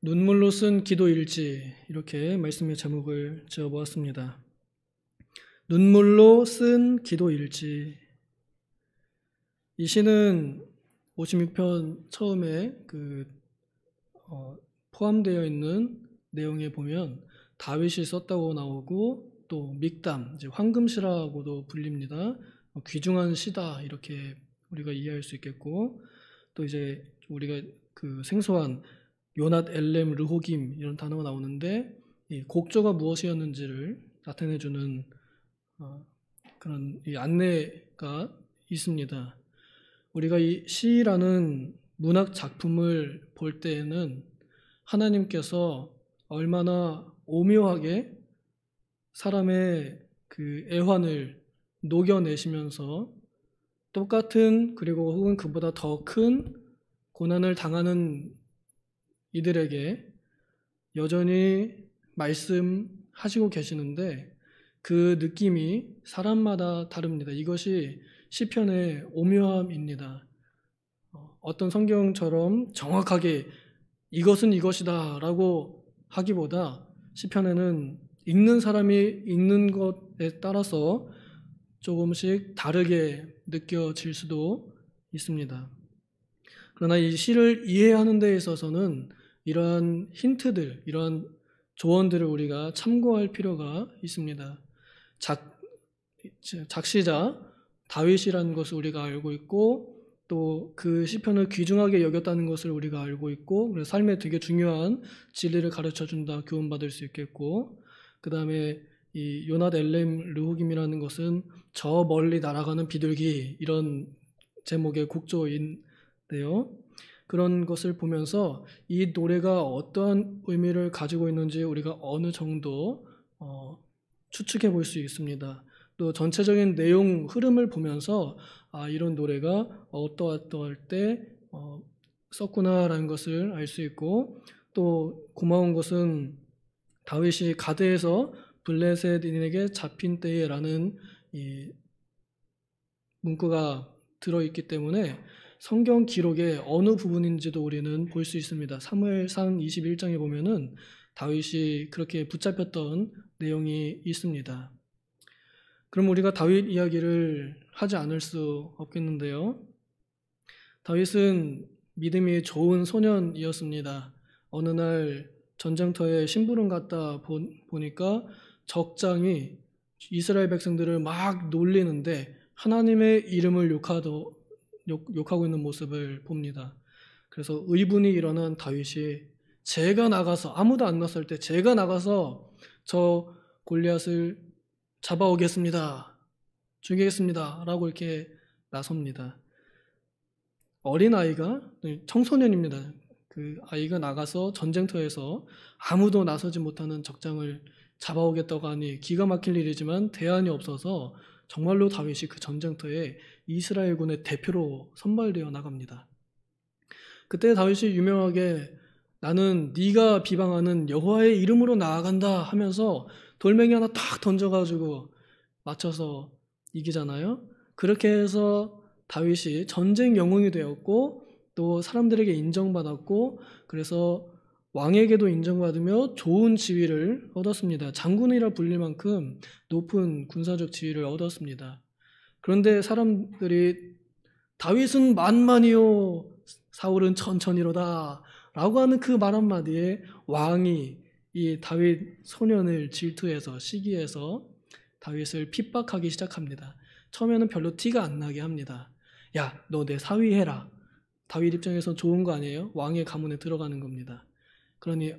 눈물로 쓴 기도일지, 이렇게 말씀의 제목을 지어보았습니다. 눈물로 쓴 기도일지. 이 시는 56편 처음에 포함되어 있는 내용에 보면 다윗이 썼다고 나오고, 또 믹담, 이제 황금시라고도 불립니다. 귀중한 시다, 이렇게 우리가 이해할 수 있겠고, 또 이제 우리가 그 생소한 요낫 엘렘 르호김 이런 단어가 나오는데, 이 곡조가 무엇이었는지를 나타내주는 그런 이 안내가 있습니다. 우리가 이 시라는 문학 작품을 볼 때에는 하나님께서 얼마나 오묘하게 사람의 그 애환을 녹여내시면서 똑같은, 그리고 혹은 그보다 더 큰 고난을 당하는 이들에게 여전히 말씀하시고 계시는데, 그 느낌이 사람마다 다릅니다. 이것이 시편의 오묘함입니다. 어떤 성경처럼 정확하게 이것은 이것이다 라고 하기보다, 시편에는 읽는 사람이 읽는 것에 따라서 조금씩 다르게 느껴질 수도 있습니다. 그러나 이 시를 이해하는 데 있어서는 이러한 힌트들, 이러한 조언들을 우리가 참고할 필요가 있습니다. 작시자 다윗이라는 것을 우리가 알고 있고, 또 그 시편을 귀중하게 여겼다는 것을 우리가 알고 있고, 그래서 삶에 되게 중요한 진리를 가르쳐준다 교훈받을 수 있겠고, 그 다음에 이 요낫 엘렘 르호김이라는 것은 저 멀리 날아가는 비둘기, 이런 제목의 곡조인데요. 그런 것을 보면서 이 노래가 어떠한 의미를 가지고 있는지 우리가 어느 정도 추측해 볼 수 있습니다. 또 전체적인 내용 흐름을 보면서 이런 노래가 어떠할 때 썼구나라는 것을 알 수 있고, 또 고마운 것은 다윗이 가드에서 블레셋인에게 잡힌 때에라는 이 문구가 들어있기 때문에 성경 기록의 어느 부분인지도 우리는 볼 수 있습니다. 사무엘상 21장에 보면은 다윗이 그렇게 붙잡혔던 내용이 있습니다. 그럼 우리가 다윗 이야기를 하지 않을 수 없겠는데요. 다윗은 믿음이 좋은 소년이었습니다. 어느 날 전쟁터에 심부름 갔다 보니까 적장이 이스라엘 백성들을 막 놀리는데 하나님의 이름을 욕하고 있는 모습을 봅니다. 그래서 의분이 일어난 다윗이 제가 나가서, 아무도 안 났을 때 제가 나가서 저 골리앗을 잡아오겠습니다, 죽이겠습니다 라고 이렇게 나섭니다. 어린아이가, 청소년입니다. 그 아이가 나가서 전쟁터에서 아무도 나서지 못하는 적장을 잡아오겠다고 하니 기가 막힐 일이지만 대안이 없어서 정말로 다윗이 그 전쟁터에 이스라엘군의 대표로 선발되어 나갑니다. 그때 다윗이 유명하게 나는 네가 비방하는 여호와의 이름으로 나아간다 하면서 돌멩이 하나 탁 던져가지고 맞춰서 이기잖아요. 그렇게 해서 다윗이 전쟁 영웅이 되었고, 또 사람들에게 인정받았고, 그래서 왕에게도 인정받으며 좋은 지위를 얻었습니다. 장군이라 불릴 만큼 높은 군사적 지위를 얻었습니다. 그런데 사람들이 다윗은 만만이요 사울은 천천히로다 라고 하는 그 말 한마디에 왕이 이 다윗 소년을 질투해서, 시기해서 다윗을 핍박하기 시작합니다. 처음에는 별로 티가 안 나게 합니다. 야, 너 내 사위 해라. 다윗 입장에선 좋은 거 아니에요? 왕의 가문에 들어가는 겁니다. 그러니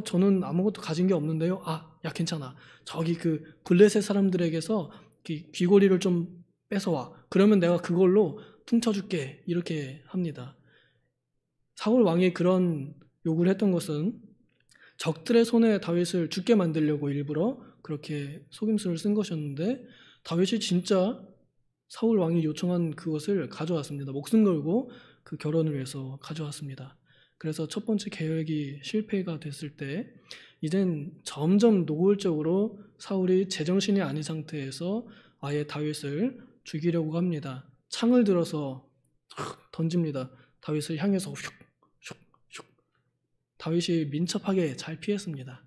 저는 아무것도 가진 게 없는데요. 야, 괜찮아. 저기 그 블레셋 사람들에게서 귀고리를 좀 뺏어와. 그러면 내가 그걸로 퉁쳐줄게. 이렇게 합니다. 사울 왕이 그런 요구를 했던 것은 적들의 손에 다윗을 죽게 만들려고 일부러 그렇게 속임수를 쓴 것이었는데, 다윗이 진짜 사울 왕이 요청한 그것을 가져왔습니다. 목숨 걸고 그 결혼을 위해서 가져왔습니다. 그래서 첫 번째 계획이 실패가 됐을 때 이젠 점점 노골적으로 사울이 제정신이 아닌 상태에서 아예 다윗을 죽이려고 합니다. 창을 들어서 던집니다. 다윗을 향해서 슉. 다윗이 민첩하게 잘 피했습니다.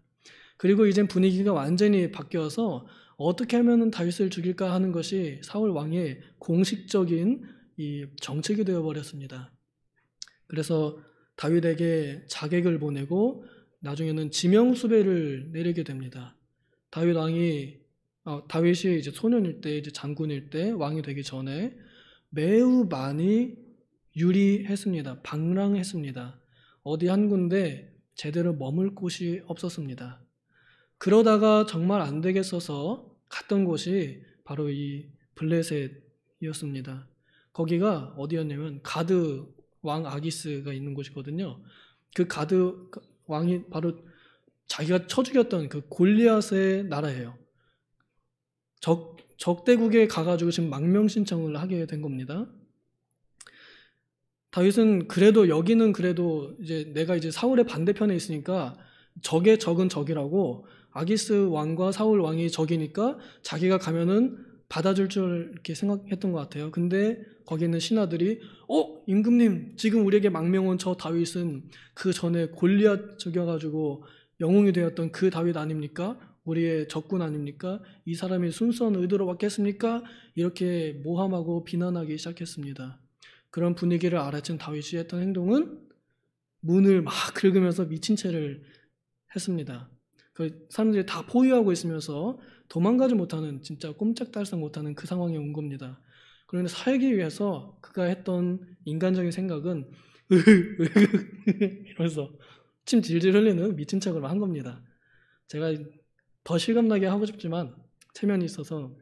그리고 이젠 분위기가 완전히 바뀌어서 어떻게 하면 다윗을 죽일까 하는 것이 사울 왕의 공식적인 이 정책이 되어버렸습니다. 그래서 다윗에게 자객을 보내고 나중에는 지명수배를 내리게 됩니다. 다윗이 이제 소년일 때, 이제 장군일 때 왕이 되기 전에 매우 많이 유리했습니다. 방랑했습니다. 어디 한 군데 제대로 머물 곳이 없었습니다. 그러다가 정말 안 되겠어서 갔던 곳이 바로 이 블레셋이었습니다. 거기가 어디였냐면 가드 왕 아기스가 있는 곳이거든요. 그 가드 왕이 바로 자기가 쳐 죽였던 그 골리앗의 나라예요. 적대국에 가가지고 지금 망명 신청을 하게 된 겁니다. 다윗은 여기는 그래도 이제 내가 이제 사울의 반대편에 있으니까 적의 적은 적이라고, 아기스 왕과 사울 왕이 적이니까 자기가 가면은 받아줄 줄 이렇게 생각했던 것 같아요. 근데 거기 있는 신하들이 임금님, 지금 우리에게 망명 온 저 다윗은 그 전에 골리앗 죽여가지고 영웅이 되었던 그 다윗 아닙니까? 우리의 적군 아닙니까? 이 사람이 순수한 의도로 왔겠습니까? 이렇게 모함하고 비난하기 시작했습니다. 그런 분위기를 알아챈 다윗이 했던 행동은 문을 막 긁으면서 미친 채를 했습니다. 그 사람들이 다 포위하고 있으면서 도망가지 못하는, 진짜 꼼짝달싹 못하는 그 상황에 온 겁니다. 그런데 살기 위해서 그가 했던 인간적인 생각은 이러면서 침 질질 흘리는 미친 척을 한 겁니다. 제가 더 실감나게 하고 싶지만 체면이 있어서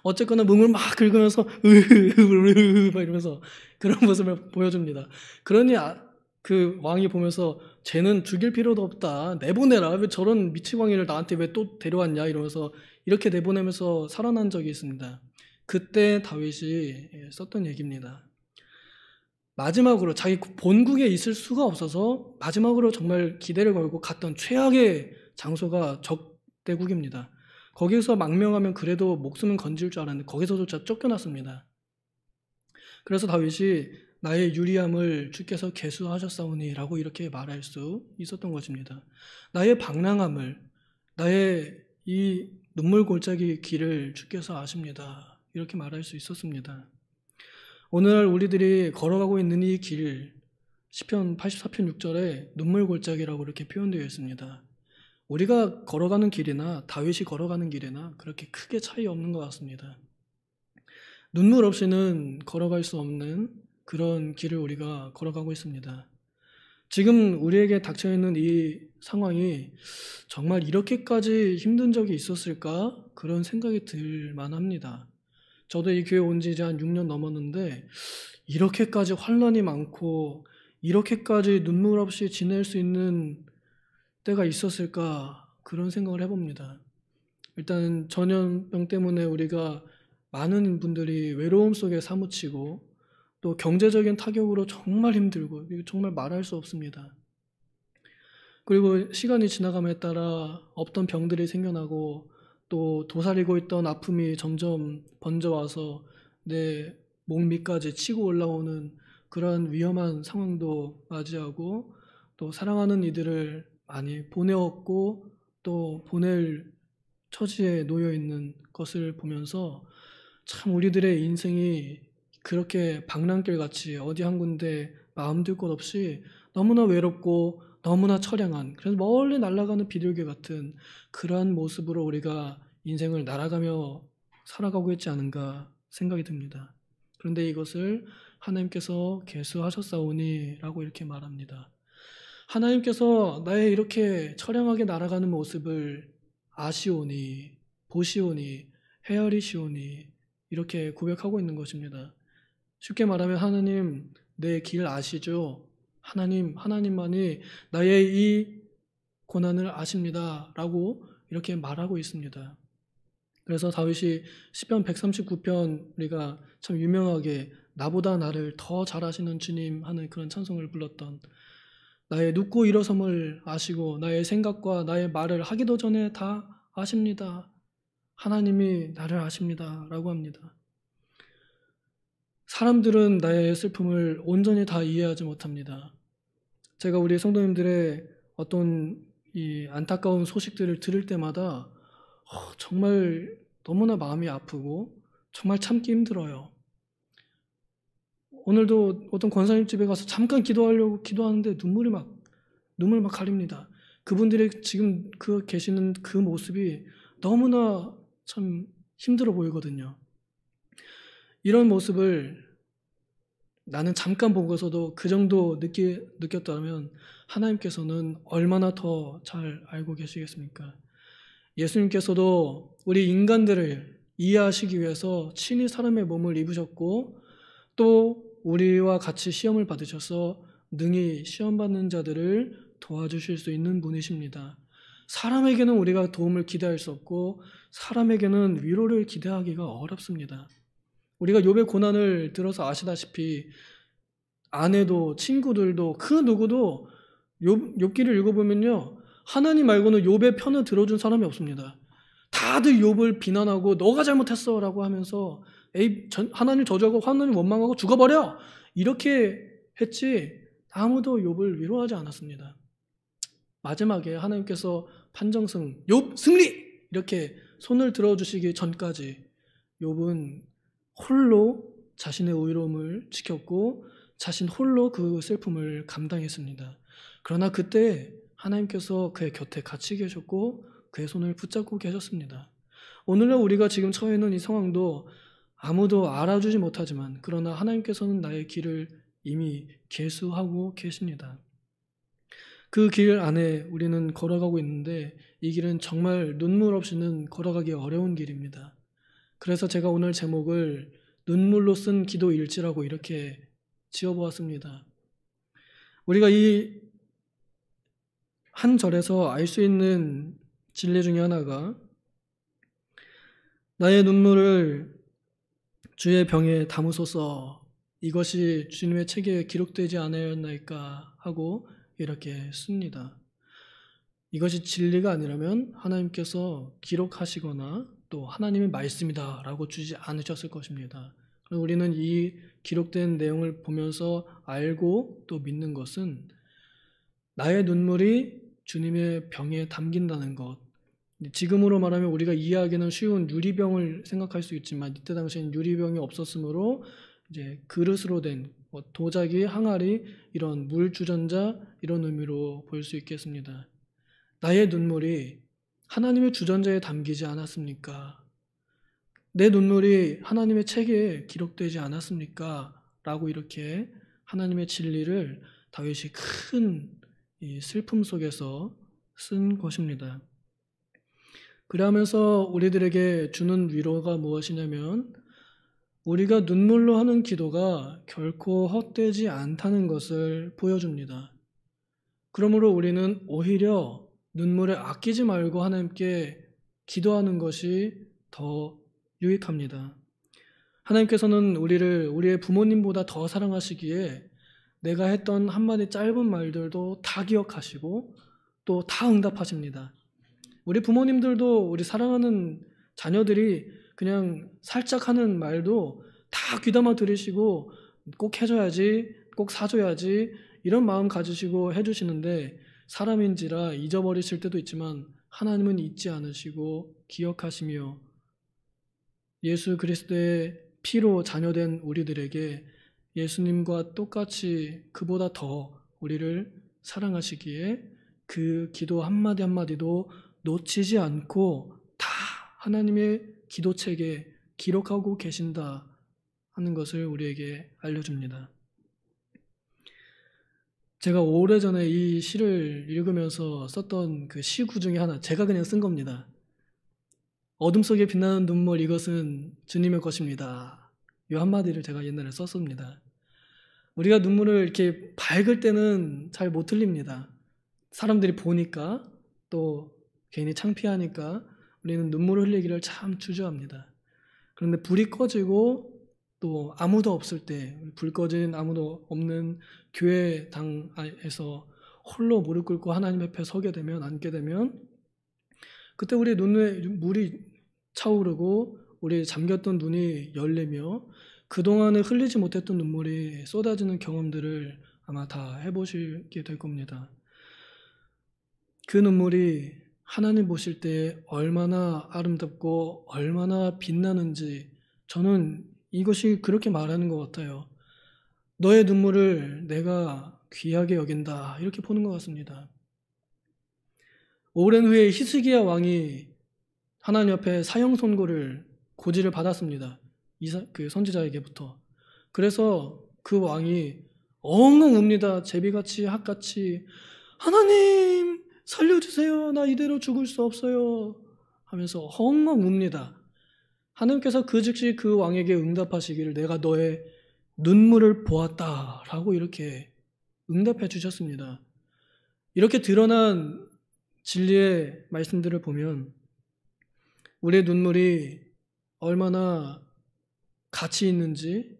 어쨌거나 문을 막 긁으면서 막 이러면서 그런 모습을 보여줍니다. 그러니 그 왕이 보면서 쟤는 죽일 필요도 없다, 내보내라, 왜 저런 미치광이를 나한테 왜 또 데려왔냐 이러면서 이렇게 내보내면서 살아난 적이 있습니다. 그때 다윗이 썼던 얘기입니다. 마지막으로 자기 본국에 있을 수가 없어서 마지막으로 정말 기대를 걸고 갔던 최악의 장소가 적대국입니다. 거기서 망명하면 그래도 목숨은 건질 줄 알았는데 거기서조차 쫓겨났습니다. 그래서 다윗이 나의 유리함을 주께서 계수하셨사오니 라고 이렇게 말할 수 있었던 것입니다. 나의 방랑함을, 나의 이 눈물 골짜기 길을 주께서 아십니다. 이렇게 말할 수 있었습니다. 오늘 우리들이 걸어가고 있는 이 길, 시편 84편 6절에 눈물 골짜기라고 이렇게 표현되어 있습니다. 우리가 걸어가는 길이나 다윗이 걸어가는 길이나 그렇게 크게 차이 없는 것 같습니다. 눈물 없이는 걸어갈 수 없는 그런 길을 우리가 걸어가고 있습니다. 지금 우리에게 닥쳐있는 이 상황이 정말 이렇게까지 힘든 적이 있었을까? 그런 생각이 들 만합니다. 저도 이 교회 온 지 이제 한 6년 넘었는데 이렇게까지 환난이 많고 이렇게까지 눈물 없이 지낼 수 있는 때가 있었을까? 그런 생각을 해봅니다. 일단 전염병 때문에 우리가 많은 분들이 외로움 속에 사무치고 또 경제적인 타격으로 정말 힘들고 정말 말할 수 없습니다. 그리고 시간이 지나감에 따라 없던 병들이 생겨나고 또 도사리고 있던 아픔이 점점 번져와서 내 목 밑까지 치고 올라오는 그런 위험한 상황도 맞이하고 또 사랑하는 이들을 많이 보내었고 또 보낼 처지에 놓여 있는 것을 보면서 참 우리들의 인생이 그렇게 방랑길 같이 어디 한 군데 마음 둘 곳 없이 너무나 외롭고 너무나 처량한, 그래서 멀리 날아가는 비둘기 같은 그러한 모습으로 우리가 인생을 날아가며 살아가고 있지 않은가 생각이 듭니다. 그런데 이것을 하나님께서 계수하셨사오니 라고 이렇게 말합니다. 하나님께서 나의 이렇게 처량하게 날아가는 모습을 아시오니, 보시오니, 헤아리시오니 이렇게 고백하고 있는 것입니다. 쉽게 말하면 하나님, 내 길 아시죠? 하나님만이 나의 이 고난을 아십니다 라고 이렇게 말하고 있습니다. 그래서 다윗이 시편 139편 우리가 참 유명하게 나보다 나를 더 잘 아시는 주님 하는 그런 찬송을 불렀던, 나의 눕고 일어섬을 아시고 나의 생각과 나의 말을 하기도 전에 다 아십니다. 하나님이 나를 아십니다 라고 합니다. 사람들은 나의 슬픔을 온전히 다 이해하지 못합니다. 제가 우리 성도님들의 어떤 이 안타까운 소식들을 들을 때마다 정말 너무나 마음이 아프고 정말 참기 힘들어요. 오늘도 어떤 권사님 집에 가서 잠깐 기도하려고 기도하는데 눈물 막 가립니다. 그분들이 지금 계시는 그 모습이 너무나 참 힘들어 보이거든요. 이런 모습을 나는 잠깐 보고서도 그 정도 느꼈다면 하나님께서는 얼마나 더 잘 알고 계시겠습니까? 예수님께서도 우리 인간들을 이해하시기 위해서 친히 사람의 몸을 입으셨고 또 우리와 같이 시험을 받으셔서 능히 시험받는 자들을 도와주실 수 있는 분이십니다. 사람에게는 우리가 도움을 기대할 수 없고 사람에게는 위로를 기대하기가 어렵습니다. 우리가 욥의 고난을 들어서 아시다시피 아내도 친구들도 그 누구도 욥기를 읽어보면요, 하나님 말고는 욥의 편을 들어준 사람이 없습니다. 다들 욥을 비난하고 너가 잘못했어 라고 하면서 하나님 저주하고 하나님 원망하고 죽어버려 이렇게 했지 아무도 욥을 위로하지 않았습니다. 마지막에 하나님께서 판정승 욥 승리 이렇게 손을 들어주시기 전까지 욥은 홀로 자신의 의로움을 지켰고 자신 홀로 그 슬픔을 감당했습니다. 그러나 그때 하나님께서 그의 곁에 같이 계셨고 그의 손을 붙잡고 계셨습니다. 오늘날 우리가 지금 처해 있는 이 상황도 아무도 알아주지 못하지만 그러나 하나님께서는 나의 길을 이미 계수하고 계십니다. 그 길 안에 우리는 걸어가고 있는데 이 길은 정말 눈물 없이는 걸어가기 어려운 길입니다. 그래서 제가 오늘 제목을 눈물로 쓴 기도 일지라고 이렇게 지어보았습니다. 우리가 이 한 절에서 알 수 있는 진리 중에 하나가 나의 눈물을 주의 병에 담으소서 이것이 주님의 책에 기록되지 않았나이까 하고 이렇게 씁니다. 이것이 진리가 아니라면 하나님께서 기록하시거나 또 하나님의 말씀이다 라고 주지 않으셨을 것입니다. 우리는 이 기록된 내용을 보면서 알고 또 믿는 것은 나의 눈물이 주님의 병에 담긴다는 것. 지금으로 말하면 우리가 이해하기는 쉬운 유리병을 생각할 수 있지만 이때 당시엔 유리병이 없었으므로 이제 그릇으로 된 도자기, 항아리 이런 물 주전자 이런 의미로 볼 수 있겠습니다. 나의 눈물이 하나님의 주전자에 담기지 않았습니까? 내 눈물이 하나님의 책에 기록되지 않았습니까? 라고 이렇게 하나님의 진리를 다윗이 큰 이 슬픔 속에서 쓴 것입니다. 그러면서 우리들에게 주는 위로가 무엇이냐면 우리가 눈물로 하는 기도가 결코 헛되지 않다는 것을 보여줍니다. 그러므로 우리는 오히려 눈물을 아끼지 말고 하나님께 기도하는 것이 더 유익합니다. 하나님께서는 우리의 부모님보다 더 사랑하시기에 내가 했던 한마디 짧은 말들도 다 기억하시고 또 다 응답하십니다. 우리 부모님들도 우리 사랑하는 자녀들이 그냥 살짝 하는 말도 다 귀담아 들으시고 꼭 해줘야지, 꼭 사줘야지 이런 마음 가지시고 해주시는데 사람인지라 잊어버리실 때도 있지만 하나님은 잊지 않으시고 기억하시며 예수 그리스도의 피로 자녀된 우리들에게 예수님과 똑같이 그보다 더 우리를 사랑하시기에 그 기도 한마디 한마디도 놓치지 않고 다 하나님의 기도책에 기록하고 계신다 하는 것을 우리에게 알려줍니다. 제가 오래전에 이 시를 읽으면서 썼던 그 시구 중에 하나 제가 그냥 쓴 겁니다. 어둠 속에 빛나는 눈물 이것은 주님의 것입니다. 이 한마디를 제가 옛날에 썼습니다. 우리가 눈물을 이렇게 밝을 때는 잘 못 흘립니다. 사람들이 보니까 또 괜히 창피하니까 우리는 눈물을 흘리기를 참 주저합니다. 그런데 불이 꺼지고 또 아무도 없을 때 불 꺼진 아무도 없는 교회당에서 홀로 무릎 꿇고 하나님 앞에 서게 되면 앉게 되면 그때 우리 눈에 물이 차오르고 우리 잠겼던 눈이 열리며 그동안에 흘리지 못했던 눈물이 쏟아지는 경험들을 아마 다 해보시게 될 겁니다. 그 눈물이 하나님 보실 때 얼마나 아름답고 얼마나 빛나는지 저는 이것이 그렇게 말하는 것 같아요. 너의 눈물을 내가 귀하게 여긴다, 이렇게 보는 것 같습니다. 오랜 후에 히스기야 왕이 하나님 앞에 사형 선고를 고지를 받았습니다. 그 선지자에게부터. 그래서 그 왕이 엉엉 웁니다. 제비같이 학같이 하나님 살려주세요. 나 이대로 죽을 수 없어요 하면서 엉엉 웁니다. 하나님께서 그 즉시 그 왕에게 응답하시기를 내가 너의 눈물을 보았다라고 이렇게 응답해 주셨습니다. 이렇게 드러난 진리의 말씀들을 보면 우리의 눈물이 얼마나 가치 있는지,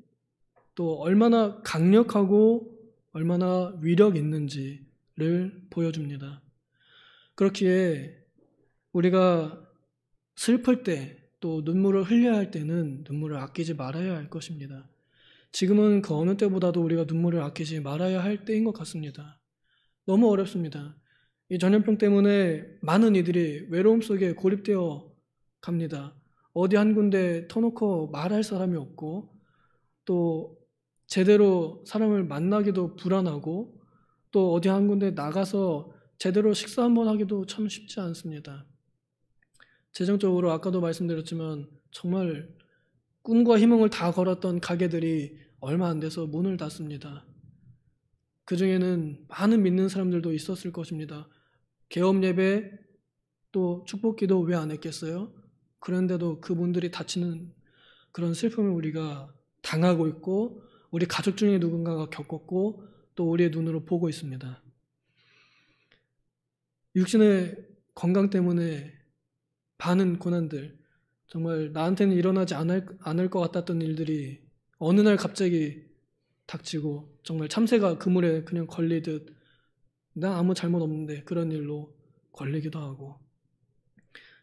또 얼마나 강력하고 얼마나 위력 있는지를 보여줍니다. 그렇기에 우리가 슬플 때, 또 눈물을 흘려야 할 때는 눈물을 아끼지 말아야 할 것입니다. 지금은 그 어느 때보다도 우리가 눈물을 아끼지 말아야 할 때인 것 같습니다. 너무 어렵습니다. 이 전염병 때문에 많은 이들이 외로움 속에 고립되어 갑니다. 어디 한 군데 터놓고 말할 사람이 없고, 또 제대로 사람을 만나기도 불안하고, 또 어디 한 군데 나가서 제대로 식사 한번 하기도 참 쉽지 않습니다. 재정적으로 아까도 말씀드렸지만 정말 꿈과 희망을 다 걸었던 가게들이 얼마 안 돼서 문을 닫습니다. 그 중에는 많은 믿는 사람들도 있었을 것입니다. 개업 예배, 또 축복기도 왜 안 했겠어요? 그런데도 그분들이 다치는 그런 슬픔을 우리가 당하고 있고, 우리 가족 중에 누군가가 겪었고, 또 우리의 눈으로 보고 있습니다. 육신의 건강 때문에 많은 고난들, 정말 나한테는 일어나지 않을 것 같았던 일들이 어느 날 갑자기 닥치고, 정말 참새가 그물에 그냥 걸리듯 나 아무 잘못 없는데 그런 일로 걸리기도 하고,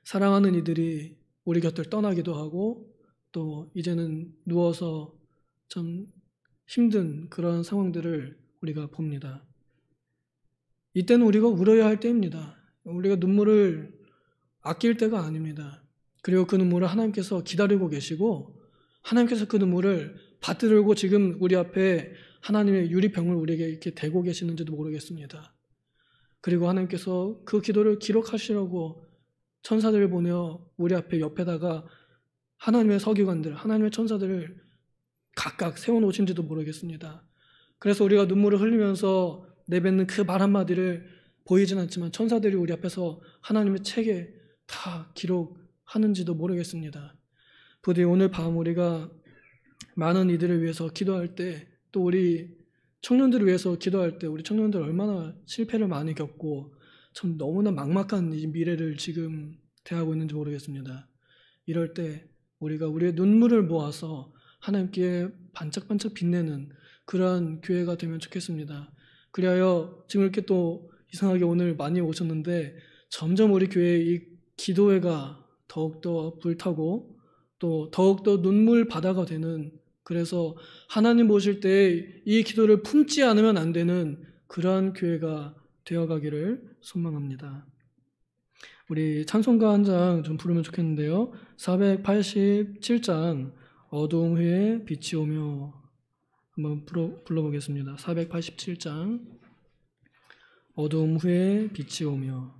사랑하는 이들이 우리 곁을 떠나기도 하고, 또 이제는 누워서 참 힘든 그런 상황들을 우리가 봅니다. 이때는 우리가 울어야 할 때입니다. 우리가 눈물을 아낄 때가 아닙니다. 그리고 그 눈물을 하나님께서 기다리고 계시고, 하나님께서 그 눈물을 받들고 지금 우리 앞에 하나님의 유리병을 우리에게 이렇게 대고 계시는지도 모르겠습니다. 그리고 하나님께서 그 기도를 기록하시려고 천사들을 보내어 우리 앞에 옆에다가 하나님의 서기관들, 하나님의 천사들을 각각 세워놓으신지도 모르겠습니다. 그래서 우리가 눈물을 흘리면서 내뱉는 그 말 한마디를 보이진 않지만 천사들이 우리 앞에서 하나님의 책에 다 기록하는지도 모르겠습니다. 부디 오늘 밤 우리가 많은 이들을 위해서 기도할 때, 또 우리 청년들을 위해서 기도할 때, 우리 청년들 얼마나 실패를 많이 겪고 참 너무나 막막한 이 미래를 지금 대하고 있는지 모르겠습니다. 이럴 때 우리가 우리의 눈물을 모아서 하나님께 반짝반짝 빛내는 그러한 교회가 되면 좋겠습니다. 그리하여 지금 이렇게 또 이상하게 오늘 많이 오셨는데 점점 우리 교회의 이 기도회가 더욱더 불타고 또 더욱더 눈물 바다가 되는, 그래서 하나님 보실 때 이 기도를 품지 않으면 안 되는 그러한 교회가 되어가기를 소망합니다. 우리 찬송가 한 장 좀 부르면 좋겠는데요. 487장 어두움 후에 빛이 오며 한번 불러보겠습니다. 487장 어두움 후에 빛이 오며.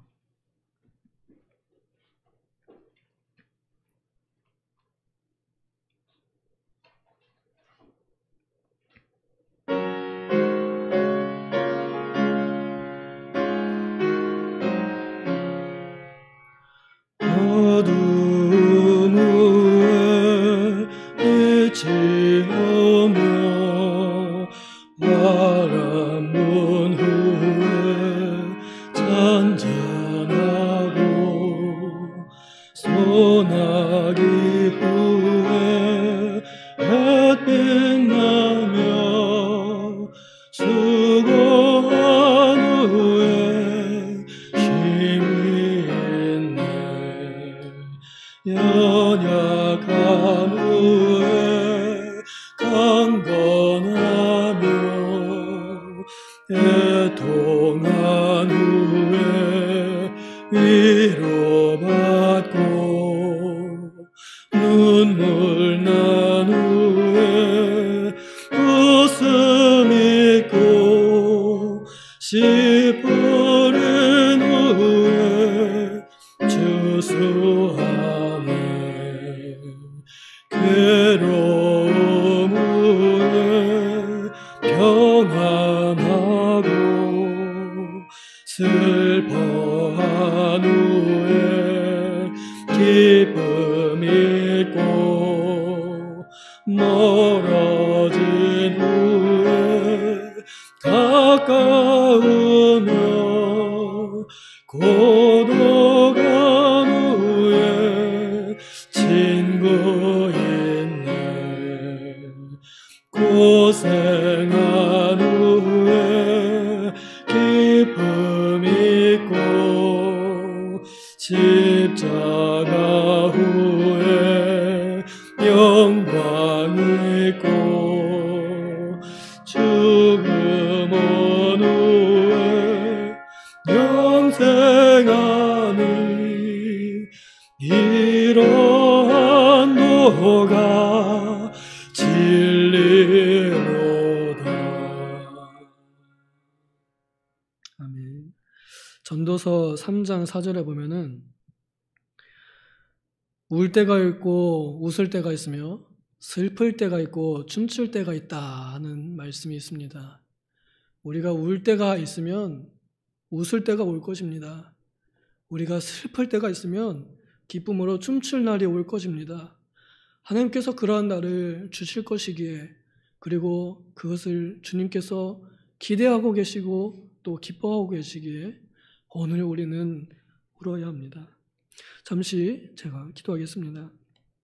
어두움 후에 빛이 오며 바람 문 후에 잔잔 위로받고 눈물 난 후에 웃음 있고 씨 뿌린 후에 주수하네 괴로움 후에 평안하고 슬퍼한 후에 기쁨 있고 멀어진 후에 가까우며 고독한 후에 친구 있네 고생한 후에 기쁨 있고 십자가 후에 영광 있고 죽음 온 후에 영생하니 이러한 도가 진리로다. 아멘. 전도서 3장 4절에 보면은 울 때가 있고 웃을 때가 있으며 슬플 때가 있고 춤출 때가 있다 하는 말씀이 있습니다. 우리가 울 때가 있으면 웃을 때가 올 것입니다. 우리가 슬플 때가 있으면 기쁨으로 춤출 날이 올 것입니다. 하나님께서 그러한 날을 주실 것이기에 그리고 그것을 주님께서 기대하고 계시고 또 기뻐하고 계시기에 오늘 우리는 울어야 합니다. 잠시 제가 기도하겠습니다.